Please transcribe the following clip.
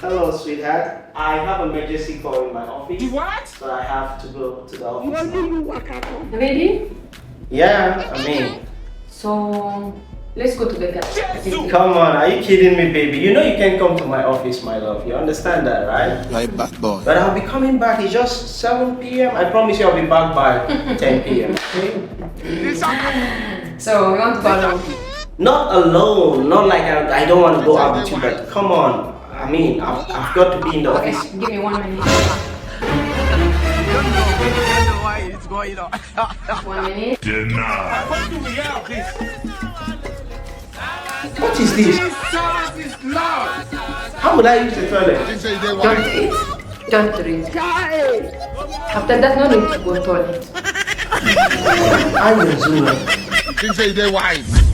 Hello, sweetheart. I have an emergency call in my office. What? So I have to go to the office. Ready? Yeah, I mean. So let's go together. Come on, are you kidding me, baby? You know you can't come to my office, my love. You understand that, right? Right back, boy. But I'll be coming back. It's just 7 p.m. I promise you I'll be back by 10 p.m. Okay? So we want to go along. Not alone. Not like I don't want to go out with you, but come on. I mean, I've got to be in the Okay, office. give me 1 minute. You don't know why it's going on. 1 minute. What is this? Jesus is Lord. How would I use the toilet? Don't eat. Don't drink. After that, no need to go to toilet. I'm a Zulu. Things say they wise.